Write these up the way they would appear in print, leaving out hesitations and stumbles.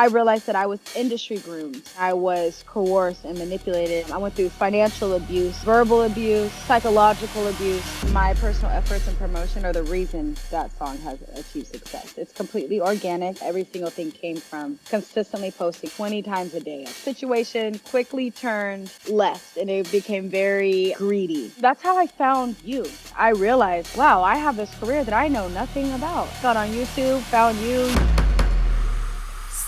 I realized that I was industry groomed. I was coerced and manipulated. I went through financial abuse, verbal abuse, psychological abuse. My personal efforts and promotion are the reason that song has achieved success. It's completely organic. Every single thing came from consistently posting 20 times a day. Situation quickly turned left and it became very greedy. That's how I found you. I realized, wow, I have this career that I know nothing about. Got on YouTube, found you.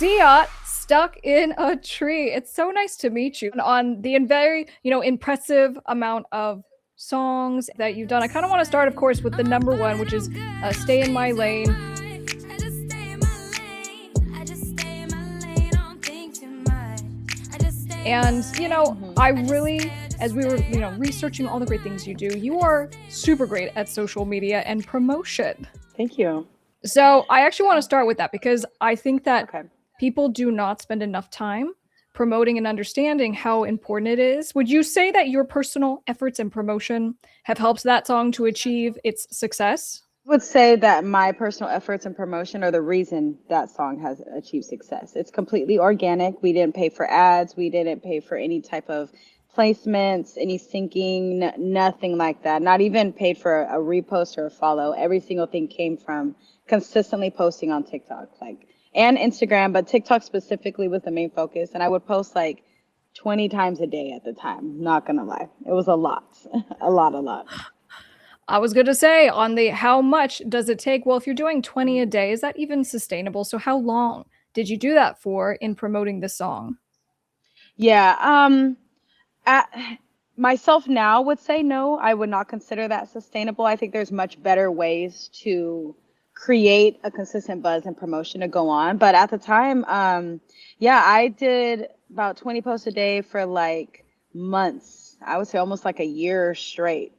SIAT, stuck in a tree. It's so nice to meet you on the very, impressive amount of songs that you've done. I kind of want to start, of course, with the number one, which is Stay in My Lane. And, I really, as we were, researching all the great things you do, you are super great at social media and promotion. Thank you. So I actually want to start with that because I think that Okay. people do not spend enough time promoting and understanding how important it is. Would you say that your personal efforts and promotion have helped that song to achieve its success? I would say that my personal efforts and promotion are the reason that song has achieved success. It's completely organic. We didn't pay for ads. We didn't pay for any type of placements, any syncing, nothing like that. Not even paid for a repost or a follow. Every single thing came from consistently posting on TikTok, and Instagram, but TikTok specifically was the main focus. And I would post 20 times a day at the time. Not gonna lie. It was a lot, a lot. I was going to say on the how much does it take? Well, if you're doing 20 a day, is that even sustainable? So how long did you do that for in promoting the song? Yeah. Myself now would say no, I would not consider that sustainable. I think there's much better ways to create a consistent buzz and promotion to go on. But at the time, yeah, I did about 20 posts a day for months. I would say almost a year straight,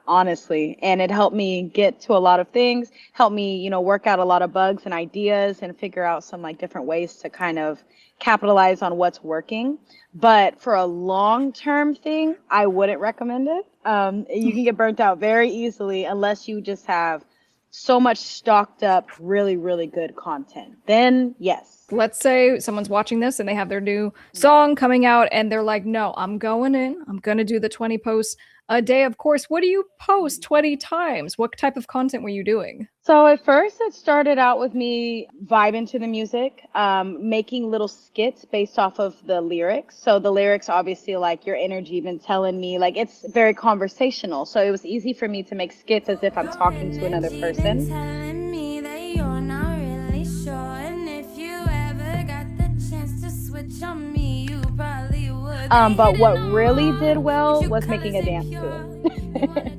honestly. And it helped me get to a lot of things, helped me, work out a lot of bugs and ideas and figure out some different ways to kind of capitalize on what's working. But for a long-term thing, I wouldn't recommend it. You can get burnt out very easily unless you just have so much stocked up, really, really good content. Then yes. Let's say someone's watching this and they have their new song coming out and they're like, no, I'm going to do the 20 posts a day. Of course, what do you post 20 times? What type of content were you doing? So at first it started out with me vibing to the music, making little skits based off of the lyrics. So the lyrics, obviously, your energy been telling me, it's very conversational. So it was easy for me to make skits as if I'm talking to another person. But what really did well was making a dance to it.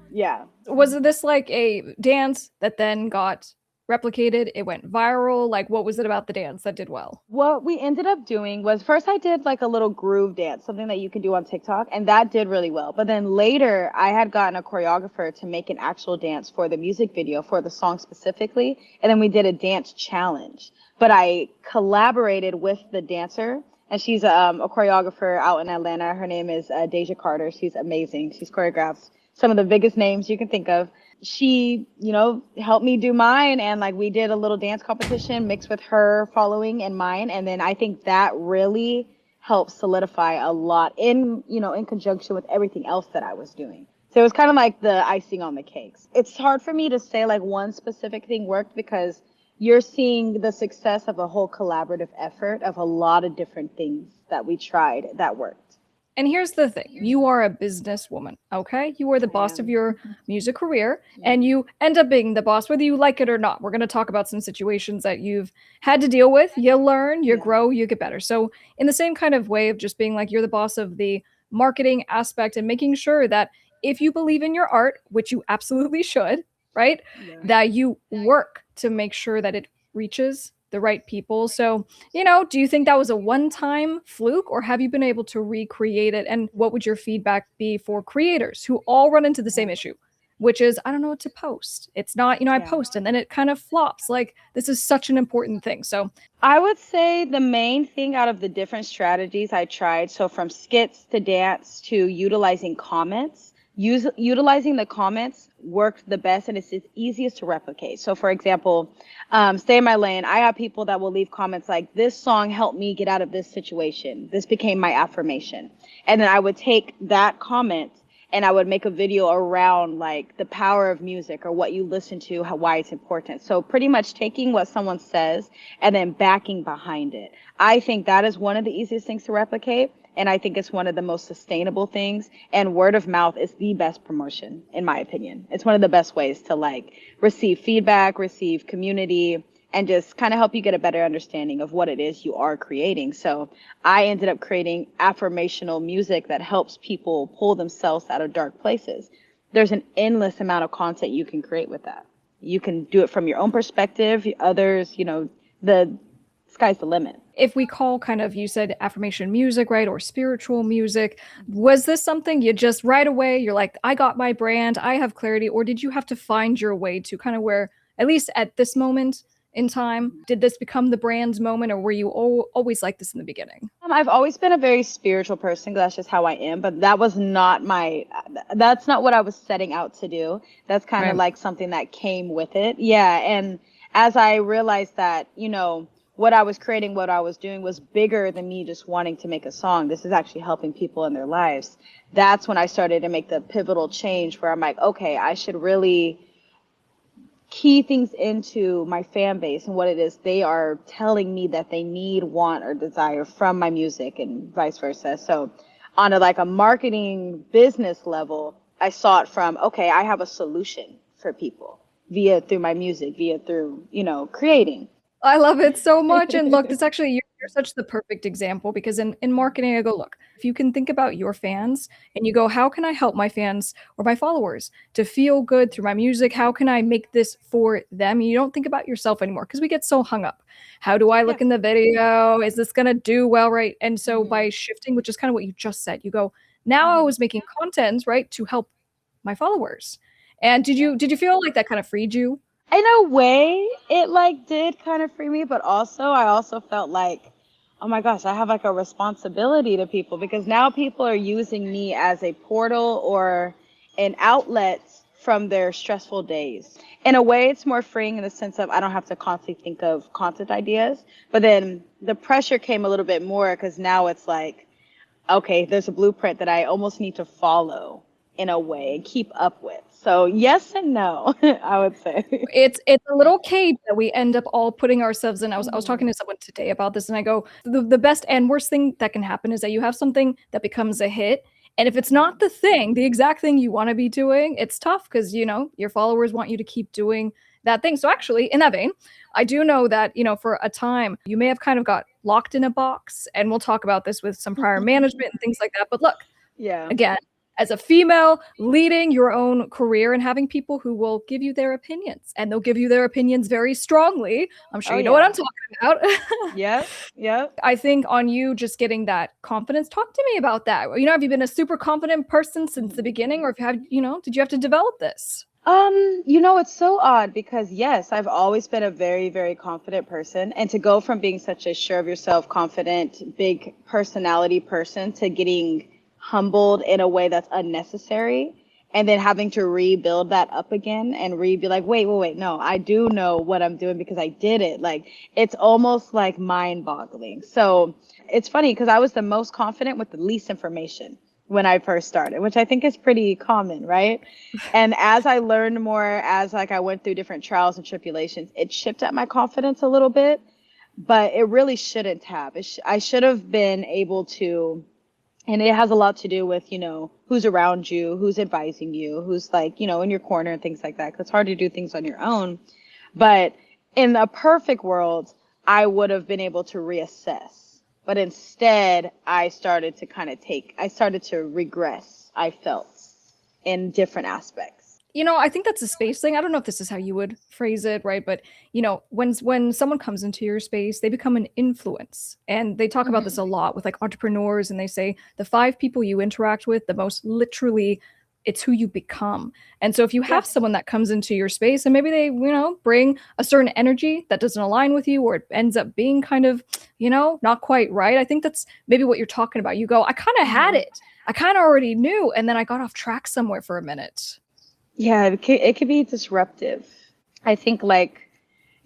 Yeah. Was this a dance that then got replicated? It went viral? What was it about the dance that did well? What we ended up doing was first I did a little groove dance, something that you can do on TikTok, and that did really well. But then later I had gotten a choreographer to make an actual dance for the music video for the song specifically. And then we did a dance challenge. But I collaborated with the dancer. And she's a choreographer out in Atlanta. Her name is Deja Carter. She's amazing. She's choreographed some of the biggest names you can think of. She, helped me do mine. And we did a little dance competition mixed with her following and mine. And then I think that really helped solidify a lot in conjunction with everything else that I was doing. So it was kind of the icing on the cakes. It's hard for me to say one specific thing worked because you're seeing the success of a whole collaborative effort of a lot of different things that we tried that worked. And here's the thing. You are a businesswoman, okay? You are the boss of your music career, and you end up being the boss whether you like it or not. We're going to talk about some situations that you've had to deal with. You learn, you grow, you get better. So in the same kind of way of just being you're the boss of the marketing aspect and making sure that if you believe in your art, which you absolutely should, right? Yeah. That you work to make sure that it reaches the right people. So, do you think that was a one-time fluke or have you been able to recreate it? And what would your feedback be for creators who all run into the same issue, which is, I don't know what to post. It's not, I post and then it kind of flops. This is such an important thing. So I would say the main thing out of the different strategies I tried, so from skits to dance to utilizing comments, utilizing the comments worked the best, and it's the easiest to replicate. So for example, stay in my lane, I have people that will leave comments like, this song helped me get out of this situation, this became my affirmation. And then I would take that comment and I would make a video around like the power of music or what you listen to, why it's important. So pretty much taking what someone says and then backing behind it. I think that is one of the easiest things to replicate. And I think it's one of the most sustainable things. And word of mouth is the best promotion, in my opinion. It's one of the best ways to like receive feedback, receive community, and just kind of help you get a better understanding of what it is you are creating. So I ended up creating affirmational music that helps people pull themselves out of dark places. There's an endless amount of content you can create with that. You can do it from your own perspective, others, the sky's the limit. If we call kind of, you said affirmation music, right? Or spiritual music, was this something you just right away, you're like, I got my brand, I have clarity, or did you have to find your way to kind of where, at least at this moment in time, did this become the brand's moment, or were you always like this in the beginning? I've always been a very spiritual person, 'cause that's just how I am, but that's not what I was setting out to do. That's kind of Right. like something that came with it. Yeah. And as I realized that, what I was creating, what I was doing was bigger than me just wanting to make a song. This is actually helping people in their lives. That's when I started to make the pivotal change where I'm like, okay, I should really key things into my fan base and what it is they are telling me that they need, want, or desire from my music, and vice versa. So on a marketing business level, I saw it from, okay, I have a solution for people through my music, through, creating. I love it so much. And look, this actually, you're such the perfect example, because in marketing, I go, look, if you can think about your fans and you go, how can I help my fans or my followers to feel good through my music? How can I make this for them? You don't think about yourself anymore, because we get so hung up. How do I look in the video? Is this going to do well, right? And so by shifting, which is kind of what you just said, you go, now I was making content, right, to help my followers. And did you feel like that kind of freed you? In a way, it did kind of free me, but I also felt like, oh my gosh, I have a responsibility to people, because now people are using me as a portal or an outlet from their stressful days. In a way, it's more freeing in the sense of I don't have to constantly think of content ideas, but then the pressure came a little bit more, because now it's like, okay, there's a blueprint that I almost need to follow in a way and keep up with. So yes and no, I would say. It's a little cage that we end up all putting ourselves in. I was talking to someone today about this, and I go, the best and worst thing that can happen is that you have something that becomes a hit, and if it's not the exact thing you want to be doing, it's tough, because your followers want you to keep doing that thing. So actually, in that vein, I do know that for a time you may have kind of got locked in a box, and we'll talk about this with some prior management and things like that. But look, Yeah. again, as a female leading your own career and having people who will give you their opinions, and they'll give you their opinions very strongly. I'm sure you know what I'm talking about. Yep. I think on you just getting that confidence. Talk to me about that. Have you been a super confident person since the beginning, or did you have to develop this? It's so odd, because yes, I've always been a very, very confident person. And to go from being such a sure of yourself, confident, big personality person to getting humbled in a way that's unnecessary, and then having to rebuild that up again and be like, wait, no, I do know what I'm doing because I did it. Like, it's almost like mind boggling. So it's funny, because I was the most confident with the least information when I first started, which I think is pretty common, right? And as I learned more, as I went through different trials and tribulations, it chipped at my confidence a little bit, but it really shouldn't have. I should have been able to. And it has a lot to do with, who's around you, who's advising you, who's in your corner and things like that. 'Cause it's hard to do things on your own. But in a perfect world, I would have been able to reassess. But instead, I started to regress, I felt, in different aspects. I think that's a space thing. I don't know if this is how you would phrase it, right? But when someone comes into your space, they become an influence. And they talk about this a lot with entrepreneurs, and they say the 5 people you interact with, the most literally, it's who you become. And so if you have someone that comes into your space and maybe they, bring a certain energy that doesn't align with you, or it ends up being kind of, not quite right. I think that's maybe what you're talking about. You go, I kind of had it. I kind of already knew, and then I got off track somewhere for a minute. Yeah, it could be disruptive. I think like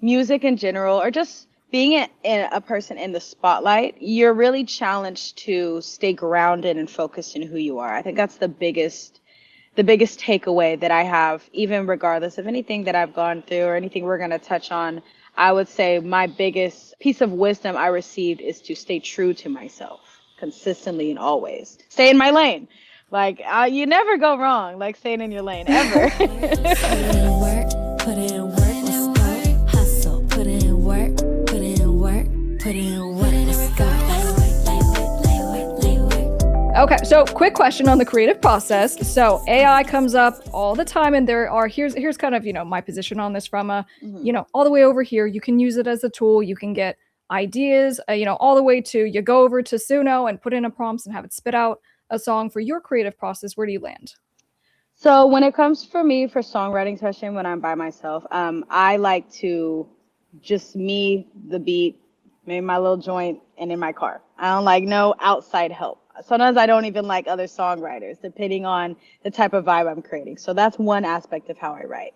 music in general, or just being a person in the spotlight, you're really challenged to stay grounded and focused in who you are. I think that's the biggest takeaway that I have, even regardless of anything that I've gone through or anything we're going to touch on. I would say my biggest piece of wisdom I received is to stay true to myself consistently and always. Stay in my lane. Like, you never go wrong, like staying in your lane ever. Put in work, let's go. Hustle, put in work, put in work, put in work, let's go. Okay, so quick question on the creative process. So AI comes up all the time, and here's kind of, my position on this from all the way over here. You can use it as a tool. You can get ideas, all the way to you go over to Suno and put in a prompt and have it spit out a song for your creative process. Where do you land? So when it comes for me for songwriting, especially when I'm by myself, I like to just me, the beat, maybe my little joint, and in my car. I don't like no outside help. Sometimes I don't even like other songwriters, depending on the type of vibe I'm creating. So that's one aspect of how I write.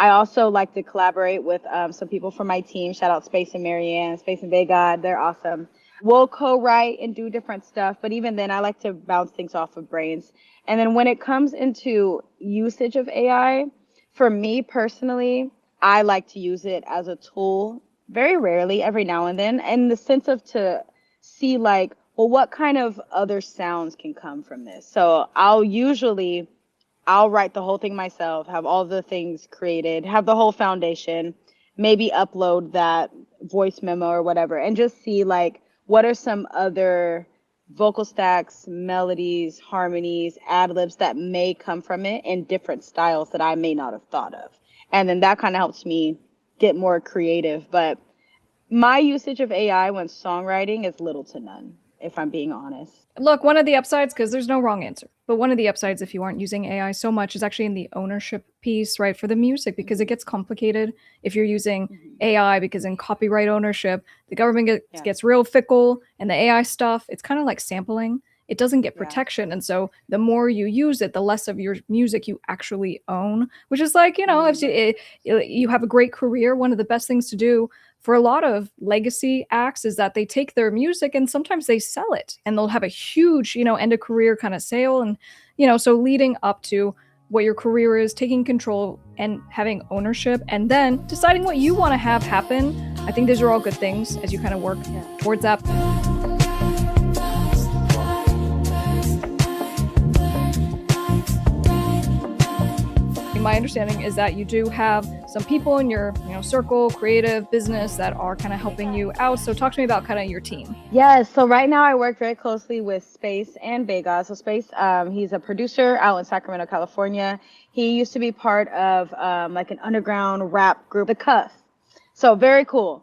I also like to collaborate with some people from my team. Shout out Space and Marianne, Space and Begod. They're awesome. We'll co-write and do different stuff, but even then I like to bounce things off of brains. And then when it comes into usage of AI, for me personally, I like to use it as a tool, very rarely, every now and then, in the sense of to see like, well, what kind of other sounds can come from this? So I'll write the whole thing myself, have all the things created, have the whole foundation, maybe upload that voice memo or whatever, and just see like what are some other vocal stacks, melodies, harmonies, ad libs that may come from it in different styles that I may not have thought of. And then that kind of helps me get more creative. But my usage of AI when songwriting is little to none, if I'm being honest. Look, one of the upsides, because there's no wrong answer, but one of the upsides if you aren't using AI so much is actually in the ownership piece, right, for the music, because it gets complicated if you're using AI, because in copyright ownership, the government gets real fickle, and the AI stuff, it's kind of like sampling. It doesn't get protection. And so the more you use it, the less of your music you actually own, which is like, if you have a great career, one of the best things to do for a lot of legacy acts is that they take their music and sometimes they sell it, and they'll have a huge, end of career kind of sale. And, so leading up to what your career is, taking control and having ownership, and then deciding what you want to have happen. I think these are all good things as you kind of work towards that. My understanding is that you do have some people in your circle, creative business, that are kind of helping you out. So talk to me about kind of your team. Yes, so right now I work very closely with Space and Begod. So Space, he's a producer out in Sacramento, California. He used to be part of like an underground rap group, The Cuff. So very cool.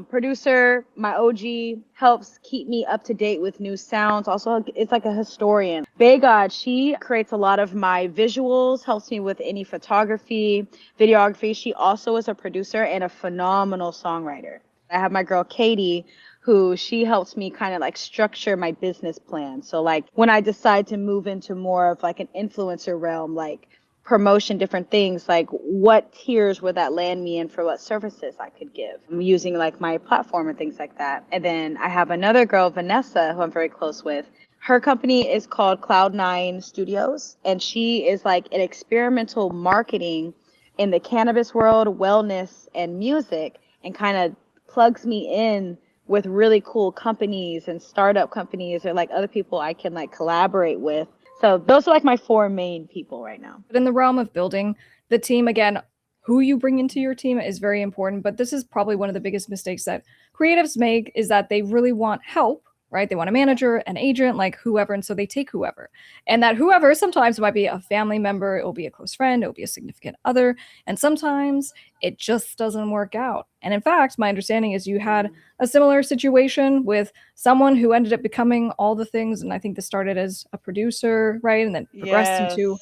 Producer, my OG, helps keep me up to date with new sounds. Also, it's like a historian. Begod, she creates a lot of my visuals, helps me with any photography, videography. She also is a producer and a phenomenal songwriter. I have my girl Katie, who she helps me kind of like structure my business plan. So like when I decide to move into more of like an influencer realm, like promotion, different things, like what tiers would that land me in for what services I could give. I'm using like my platform and things like that. And then I have another girl, Vanessa, who I'm very close with. Her company is called Cloud9 Studios, and she is like an experimental marketing in the cannabis world, wellness, and music, and kind of plugs me in with really cool companies and startup companies, or like other people I can like collaborate with. So those are like my four main people right now. But in the realm of building the team, again, who you bring into your team is very important. But this is probably one of the biggest mistakes that creatives make, is that they really want help, right? They want a manager, an agent, like whoever. And so they take whoever. And that whoever sometimes might be a family member, it will be a close friend, it will be a significant other. And sometimes it just doesn't work out. And in fact, my understanding is you had a similar situation with someone who ended up becoming all the things. And I think this started as a producer, right? And then progressed into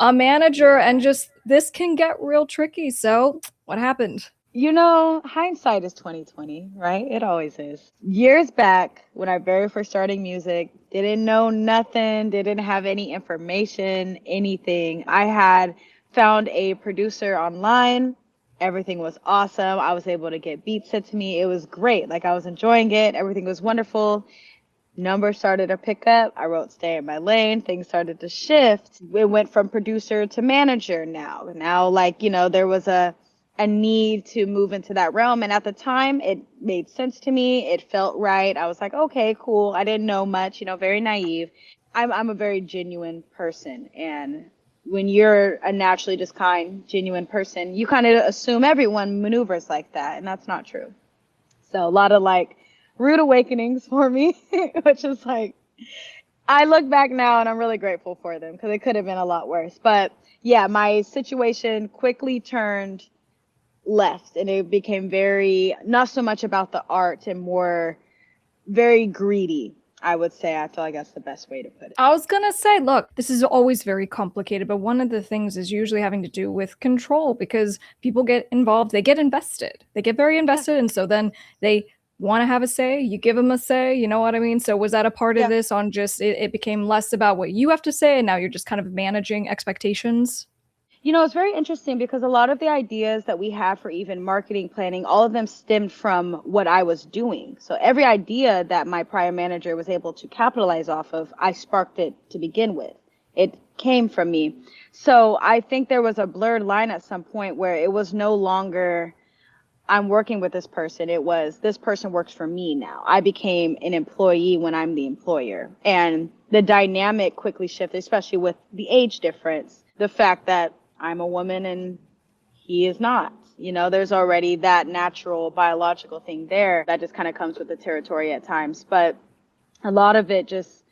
a manager, and just this can get real tricky. So what happened? Hindsight is 2020, right? It always is. Years back, when I very first started music, didn't know nothing, didn't have any information, anything. I had found a producer online. Everything was awesome. I was able to get beats sent to me. It was great. Like I was enjoying it. Everything was wonderful. Numbers started to pick up. I wrote Stay in My Lane. Things started to shift. It went from producer to manager now. Now, there was a need to move into that realm. And at the time, it made sense to me. It felt right. I was like, okay, cool. I didn't know much, very naive. I'm a very genuine person. And when you're a naturally just kind, genuine person, you kind of assume everyone maneuvers like that. And that's not true. So a lot of rude awakenings for me, which is I look back now and I'm really grateful for them because it could have been a lot worse. But yeah, my situation quickly turned left and it became very, not so much about the art and more very greedy, I would say. I feel like that's the best way to put it. I was gonna say, look, this is always very complicated, but one of the things is usually having to do with control because people get involved, they get invested, they get very invested, and so then they want to have a say. You give them a say, you know what I mean? So was that a part of this on just it became less about what you have to say, and now you're just kind of managing expectations? It's very interesting because a lot of the ideas that we have for even marketing planning, all of them stemmed from what I was doing. So every idea that my prior manager was able to capitalize off of, I sparked it to begin with. It came from me. So I think there was a blurred line at some point where it was no longer I'm working with this person. It was this person works for me now. I became an employee when I'm the employer. And the dynamic quickly shifted, especially with the age difference. The fact that I'm a woman and he is not. There's already that natural biological thing there that just kind of comes with the territory at times. But a lot of it just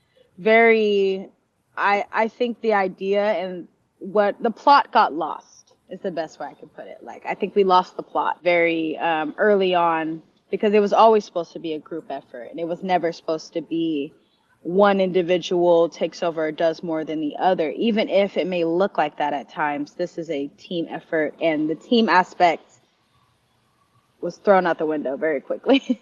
I think the idea and what the plot got lost is the best way I could put it. I think we lost the plot very early on because it was always supposed to be a group effort and it was never supposed to be one individual takes over or does more than the other, even if it may look like that at times. This is a team effort, and the team aspect was thrown out the window very quickly.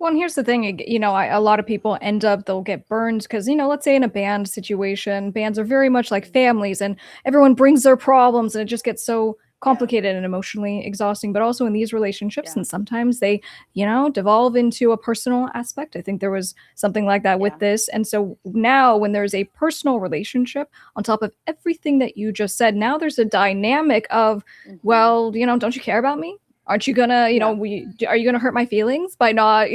Well, and here's the thing, a lot of people they'll get burned because, let's say in a band situation, bands are very much like families and everyone brings their problems and it just gets so complicated and emotionally exhausting, but also in these relationships. And sometimes they, devolve into a personal aspect. I think there was something like that with this. And so now when there's a personal relationship on top of everything that you just said, now there's a dynamic of, well, don't you care about me? Aren't you gonna, are you gonna hurt my feelings by not,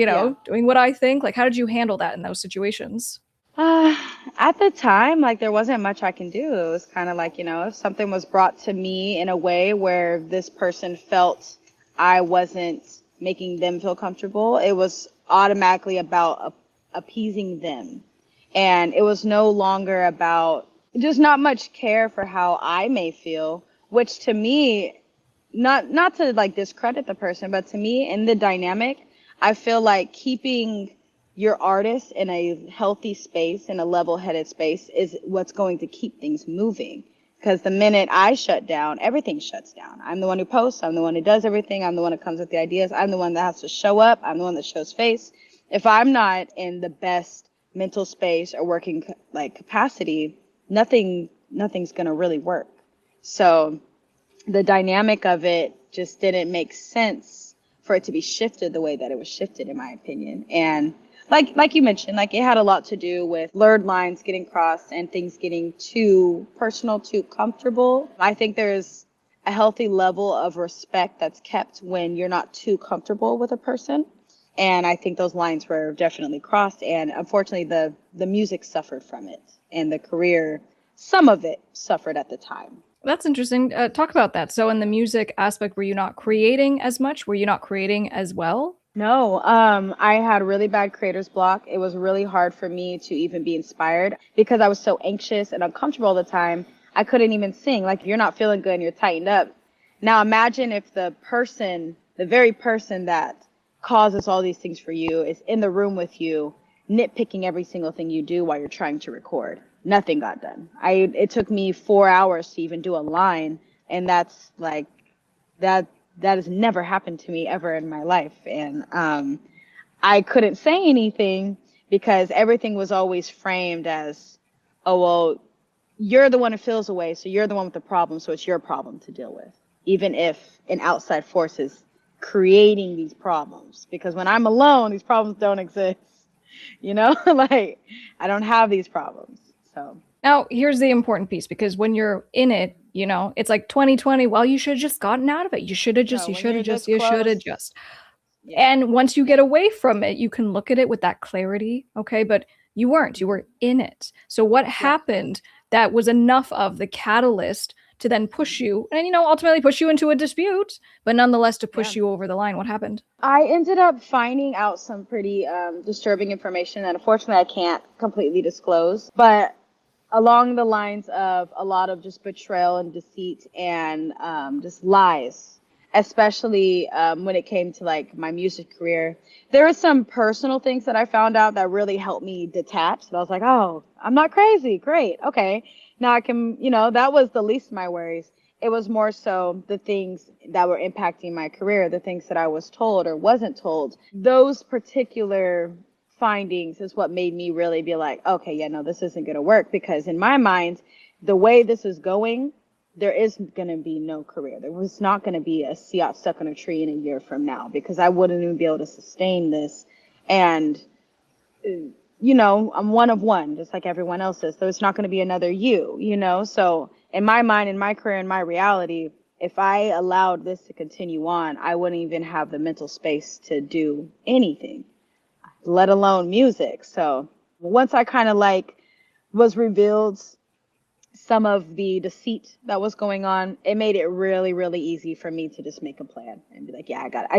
doing what I think? How did you handle that in those situations? At the time, there wasn't much I can do. It was kind of if something was brought to me in a way where this person felt I wasn't making them feel comfortable, it was automatically about appeasing them. And it was no longer about just not much care for how I may feel, which to me, not to discredit the person, but to me in the dynamic, I feel like keeping your artist in a healthy space, in a level-headed space, is what's going to keep things moving. Because the minute I shut down, everything shuts down. I'm the one who posts. I'm the one who does everything. I'm the one who comes with the ideas. I'm the one that has to show up. I'm the one that shows face. If I'm not in the best mental space or working capacity, nothing's going to really work. So the dynamic of it just didn't make sense for it to be shifted the way that it was shifted, in my opinion. And like you mentioned, it had a lot to do with blurred lines getting crossed and things getting too personal, too comfortable. I think there's a healthy level of respect that's kept when you're not too comfortable with a person. And I think those lines were definitely crossed. And unfortunately, the music suffered from it. And the career, some of it suffered at the time. That's interesting. Talk about that. So in the music aspect, were you not creating as much? Were you not creating as well? No, I had really bad creator's block. It was really hard for me to even be inspired because I was so anxious and uncomfortable all the time. I couldn't even sing. If you're not feeling good and you're tightened up. Now imagine if the very person that causes all these things for you is in the room with you, nitpicking every single thing you do while you're trying to record. Nothing got done. It took me 4 hours to even do a line, and that's that has never happened to me ever in my life. And I couldn't say anything because everything was always framed as, oh, well, you're the one who feels away, so you're the one with the problem, so it's your problem to deal with, even if an outside force is creating these problems. Because when I'm alone, these problems don't exist. Like I don't have these problems. So Now, here's the important piece, because when you're in it, it's like 2020. Well, you should have just gotten out of it. You should have just, no, you when should you're have just, this you should have close, just. yeah, And once you get away from it, you can look at it with that clarity. Okay. But you weren't, you were in it. So what yeah. happened that was enough of the catalyst to then push you and, ultimately push you into a dispute, but nonetheless to push Yeah. you over the line? What happened? I ended up finding out some pretty disturbing information that unfortunately I can't completely disclose, but along the lines of a lot of just betrayal and deceit and just lies, especially when it came to like my music career. There were some personal things that I found out that really helped me detach. And I was like, oh, I'm not crazy. Great. Okay. Now I can, that was the least of my worries. It was more so the things that were impacting my career, the things that I was told or wasn't told. Those particular findings is what made me really be like, okay, yeah, no, this isn't going to work, because in my mind, the way this is going, there is going to be no career. There was not going to be a SIAT stuck on a tree in a year from now, because I wouldn't even be able to sustain this. And, I'm one of one, just like everyone else is. So it's not going to be another you. So in my mind, in my career, in my reality, if I allowed this to continue on, I wouldn't even have the mental space to do anything, let alone music. So once I kind of like was revealed some of the deceit that was going on, it made it really, really easy for me to just make a plan and be like, yeah, I got it.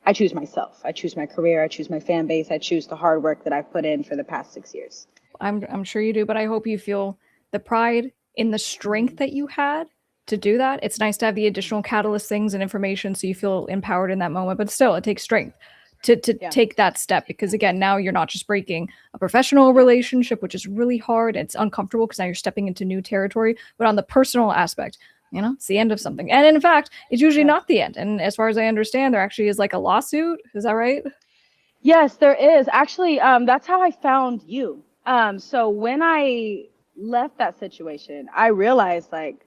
I choose myself. I choose my career. I choose my fan base. I choose the hard work that I've put in for the past 6 years. I'm sure you do, but I hope you feel the pride in the strength that you had to do that. It's nice to have the additional catalyst things and information so you feel empowered in that moment, but still it takes strength to take that step, because again, now you're not just breaking a professional relationship, which is really hard. It's uncomfortable because now you're stepping into new territory, but on the personal aspect, it's the end of something. And in fact, it's usually not the end. And as far as I understand, there actually is like a lawsuit. Is that right? Yes, there is. Actually, that's how I found you. So when I left that situation, I realized like,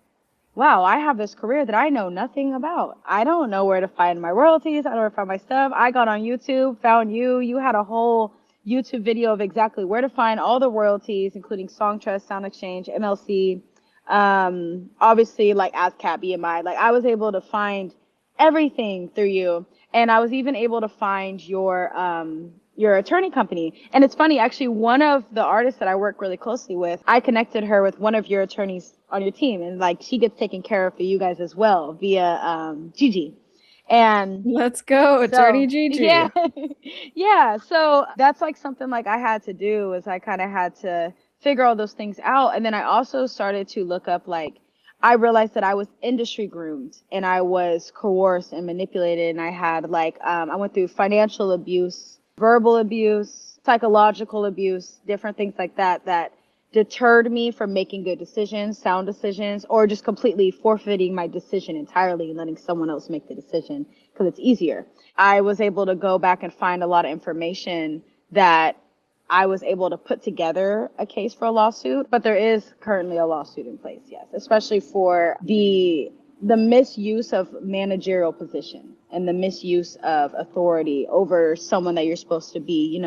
wow, I have this career that I know nothing about. I don't know where to find my royalties. I don't know where to find my stuff. I got on YouTube, found you. You had a whole YouTube video of exactly where to find all the royalties, including Song Trust, Sound Exchange, MLC, obviously like ASCAP, BMI. Like I was able to find everything through you. And I was even able to find your attorney company. And it's funny, actually, one of the artists that I work really closely with, I connected her with one of your attorneys on your team, and like she gets taken care of for you guys as well via Gigi. And let's go, attorney Gigi. Yeah. Yeah. So that's like something like I had to do, is I kind of had to figure all those things out. And then I also started to look up, like, I realized that I was industry groomed and I was coerced and manipulated. And I had like, I went through financial abuse, verbal abuse, psychological abuse, different things like that, that deterred me from making good decisions, sound decisions, or just completely forfeiting my decision entirely and letting someone else make the decision because it's easier. I was able to go back and find a lot of information that I was able to put together a case for a lawsuit, but there is currently a lawsuit in place, yes, especially for the misuse of managerial position and the misuse of authority over someone that you're supposed to be,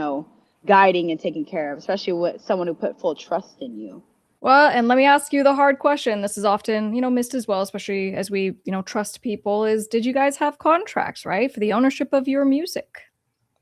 guiding and taking care of, especially with someone who put full trust in you. Well, and let me ask you the hard question. This is often, missed as well, especially as we, trust people, is did you guys have contracts, right? For the ownership of your music?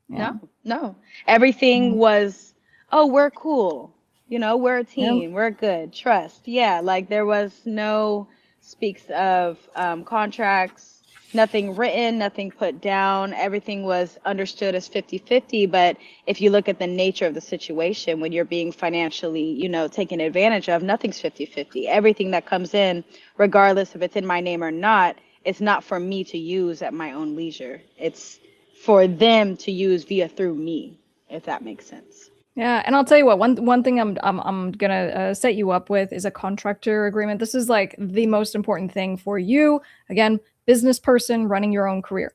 Yeah. No. Everything was, oh, we're cool. We're a team. We're good. Trust. Yeah. Like there was no speaks of contracts, nothing written, nothing put down. Everything was understood as 50-50. But if you look at the nature of the situation, when you're being financially, taken advantage of, nothing's 50-50. Everything that comes in, regardless if it's in my name or not, it's not for me to use at my own leisure. It's for them to use through me, if that makes sense. Yeah, and I'll tell you what, one thing I'm gonna set you up with is a contractor agreement. This is like the most important thing for you. Again, business person running your own career.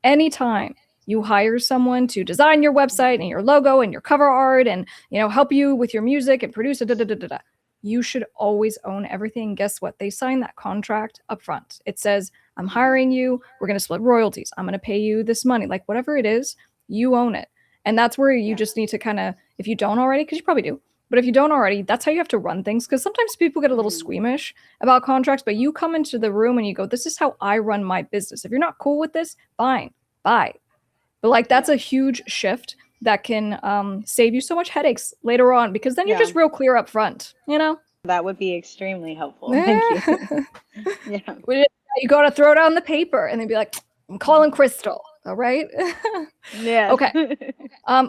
Anytime you hire someone to design your website and your logo and your cover art and, you know, help you with your music and produce it, you should always own everything. Guess what? They sign that contract up front. It says, I'm hiring you. We're going to split royalties. I'm going to pay you this money. Like whatever it is, you own it. And that's where you just need to kind of, if you don't already, because you probably do, but if you don't already, that's how you have to run things. Because sometimes people get a little squeamish about contracts, but you come into the room and you go, this is how I run my business. If you're not cool with this, fine, bye. But like, that's a huge shift that can save you so much headaches later on, because then you're just real clear up front, you know? That would be extremely helpful. Thank you. You got to throw down the paper and then be like, I'm calling Krystle. All right. Yeah. Okay.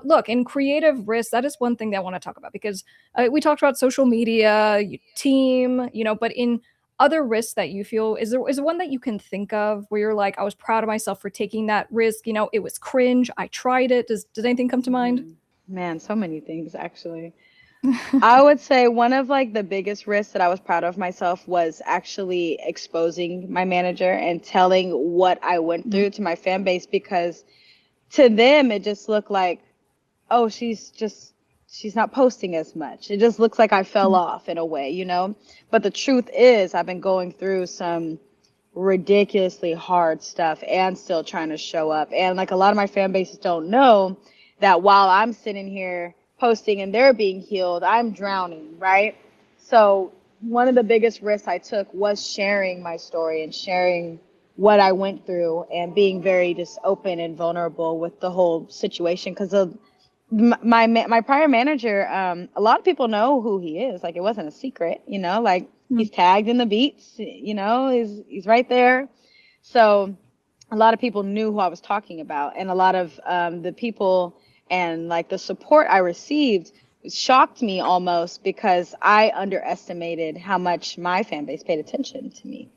Look, in creative risks, that is one thing that I want to talk about, because we talked about social media, team, you know, but in other risks that you feel, is there one that you can think of where you're like, I was proud of myself for taking that risk. You know, it was cringe. I tried it. Does anything come to mind? Man, so many things actually. I would say one of like the biggest risks that I was proud of myself was actually exposing my manager and telling what I went through to my fan base, because to them it just looked like, oh, she's not posting as much. It just looks like I fell off in a way, you know? But the truth is I've been going through some ridiculously hard stuff and still trying to show up. And like a lot of my fan bases don't know that while I'm sitting here posting and they're being healed, I'm drowning, right? So one of the biggest risks I took was sharing my story and sharing what I went through and being very just open and vulnerable with the whole situation. Because of my prior manager, a lot of people know who he is. Like, it wasn't a secret, you know, like he's tagged in the beats, you know, he's right there. So a lot of people knew who I was talking about, and a lot of the people and like the support I received shocked me almost, because I underestimated how much my fan base paid attention to me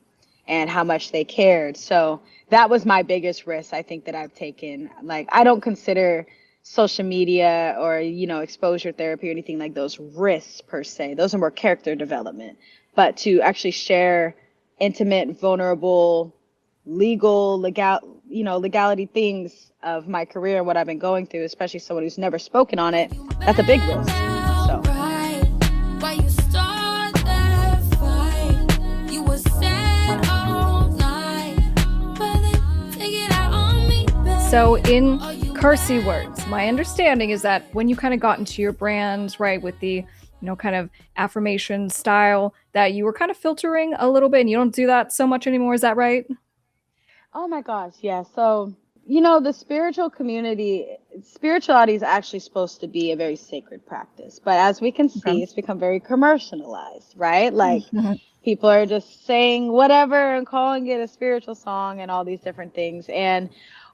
and how much they cared. So that was my biggest risk, I think, that I've taken. Like, I don't consider social media or, you know, exposure therapy or anything like those risks per se. Those are more character development. But to actually share intimate, vulnerable, legality things of my career and what I've been going through, especially someone who's never spoken on it, that's a big risk. So. So in Kersey words, my understanding is that when you kind of got into your brand, right, with the, you know, kind of affirmation style, that you were kind of filtering a little bit, and you don't do that so much anymore. Is that right? Oh my gosh, yeah. So, you know, the spiritual community, spirituality is actually supposed to be a very sacred practice. But as we can see, it's become very commercialized, right? Like, people are just saying whatever and calling it a spiritual song and all these different things. And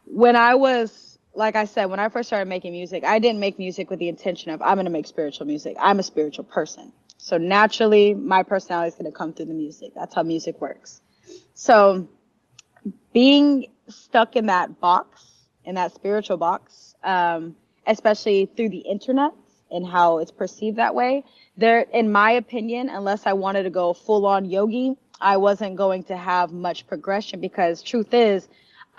when I was, like I said, when I first started making music, I didn't make music with the intention of, I'm going to make spiritual music. I'm a spiritual person. So naturally, my personality is going to come through the music. That's how music works. So being stuck in that box, in that spiritual box, especially through the internet and how it's perceived that way, there, in my opinion, unless I wanted to go full on yogi, I wasn't going to have much progression, because truth is,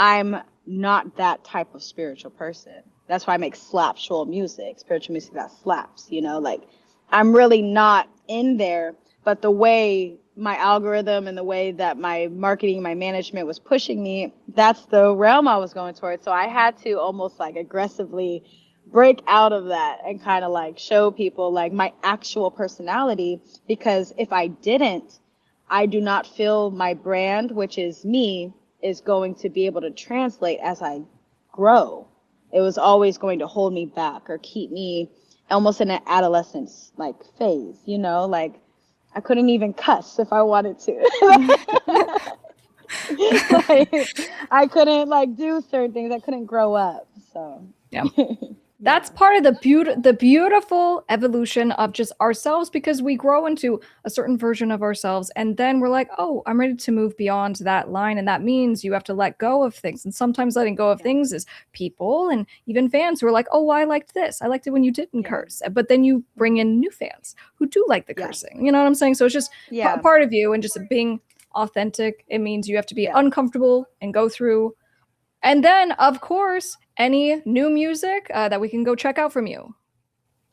I'm not that type of spiritual person. That's why I make slaptual music, spiritual music that slaps, you know, like I'm really not in there. But the way my algorithm and the way that my marketing, my management was pushing me, that's the realm I was going towards. So I had to almost like aggressively break out of that and kind of like show people like my actual personality, because if I didn't, I do not feel my brand, which is me, is going to be able to translate as I grow. It was always going to hold me back or keep me almost in an adolescence like phase, you know, like I couldn't even cuss if I wanted to. Like, I couldn't like do certain things. I couldn't grow up. So yeah. That's part of the beautiful evolution of just ourselves, because we grow into a certain version of ourselves, and then we're like, oh, I'm ready to move beyond that line. And that means you have to let go of things. And sometimes letting go of things is people and even fans who are like, oh, well, I liked this. I liked it when you didn't curse. But then you bring in new fans who do like the cursing. You know what I'm saying? So it's just part of you, and just being authentic. It means you have to be Yeah. uncomfortable and go through. And then, of course, any new music that we can go check out from you.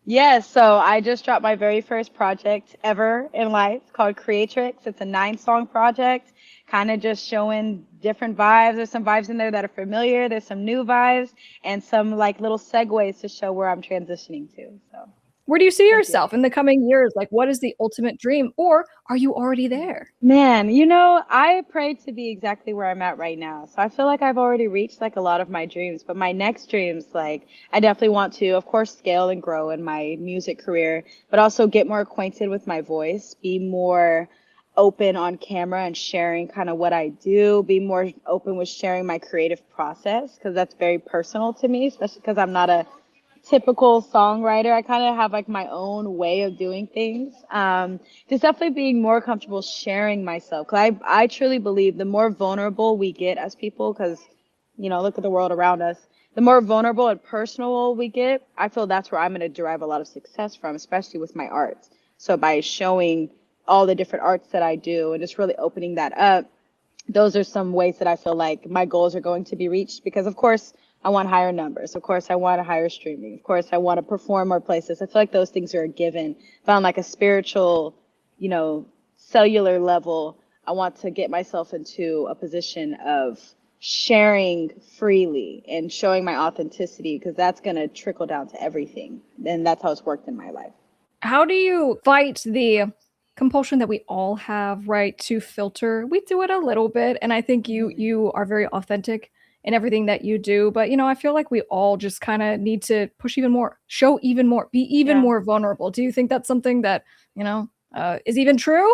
Yes, so I just dropped my very first project ever in life called Creatrix. It's a 9-song project, kind of just showing different vibes. There's some vibes in there that are familiar, there's some new vibes, and some like little segues to show where I'm transitioning to. So Where do you see thank you. yourself in the coming years? Like, what is the ultimate dream? Or are you already there? Man, you know, I pray to be exactly where I'm at right now. So I feel like I've already reached like a lot of my dreams, but my next dreams, like I definitely want to, of course, scale and grow in my music career, but also get more acquainted with my voice, be more open on camera and sharing kind of what I do, be more open with sharing my creative process, because that's very personal to me, especially because I'm not a typical songwriter. I kind of have like my own way of doing things. Just definitely being more comfortable sharing myself. Cause I truly believe the more vulnerable we get as people, because, you know, look at the world around us, the more vulnerable and personal we get, I feel that's where I'm going to derive a lot of success from, especially with my art. So by showing all the different arts that I do and just really opening that up, those are some ways that I feel like my goals are going to be reached, because of course I want higher numbers. Of course I want a higher streaming. Of course I want to perform more places. I feel like those things are a given. But on like a spiritual, you know, cellular level, I want to get myself into a position of sharing freely and showing my authenticity, because that's going to trickle down to everything. And that's how it's worked in my life. How do you fight the compulsion that we all have, right, to filter? We do it a little bit, and I think you are very authentic in everything that you do, but you know, I feel like we all just kind of need to push even more, show even more, be even Yeah. more vulnerable. Do you think that's something that, you know, is even true?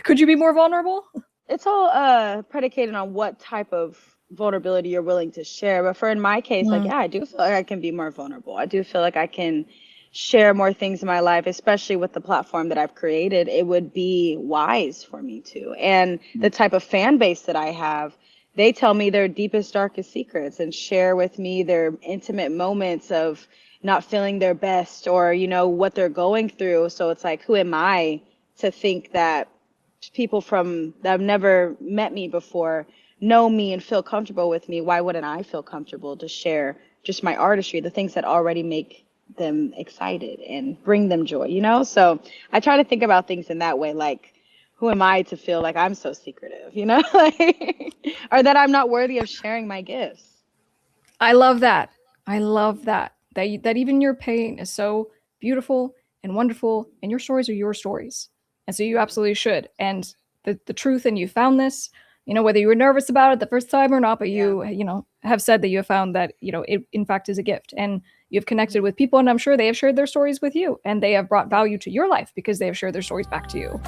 Could you be more vulnerable? It's all predicated on what type of vulnerability you're willing to share. But for in my case, like, Mm. yeah, I do feel like I can be more vulnerable. I do feel like I can share more things in my life, especially with the platform that I've created. It would be wise for me to. And the type of fan base that I have, they tell me their deepest, darkest secrets and share with me their intimate moments of not feeling their best, or, you know, what they're going through. So it's like, who am I to think that people from that have never met me before know me and feel comfortable with me? Why wouldn't I feel comfortable to share just my artistry, the things that already make them excited and bring them joy, you know? So I try to think about things in that way, like, who am I to feel like I'm so secretive, you know? Like, or that I'm not worthy of sharing my gifts. I love that. I love that. That even your pain is so beautiful and wonderful, and your stories are your stories. And so you absolutely should. And the truth, and you found this, you know, whether you were nervous about it the first time or not, but you know, have said that you have found that, you know, it in fact is a gift. And you've connected with people, and I'm sure they have shared their stories with you, and they have brought value to your life because they have shared their stories back to you.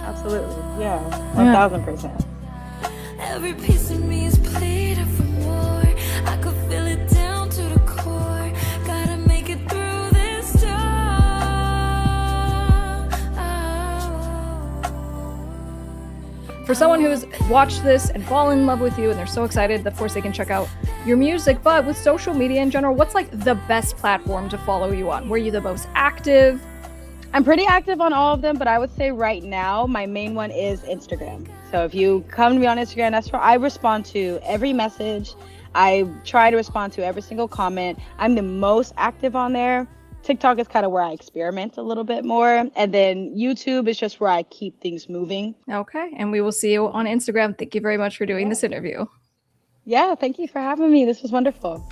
Absolutely. Yeah. Yeah. 1000%. Every piece of me is pleading for more. I could feel it down to the core. Gotta make it through this storm. For someone who's watched this and fallen in love with you and they're so excited, of course they can check out your music, but with social media in general, what's like the best platform to follow you on? Where are you the most active? I'm pretty active on all of them, but I would say right now my main one is Instagram. So if you come to me on Instagram, that's where I respond to every message. I try to respond to every single comment. I'm the most active on there. TikTok is kind of where I experiment a little bit more. And then YouTube is just where I keep things moving. Okay, and we will see you on Instagram. Thank you very much for doing this interview. Yeah, thank you for having me. This was wonderful.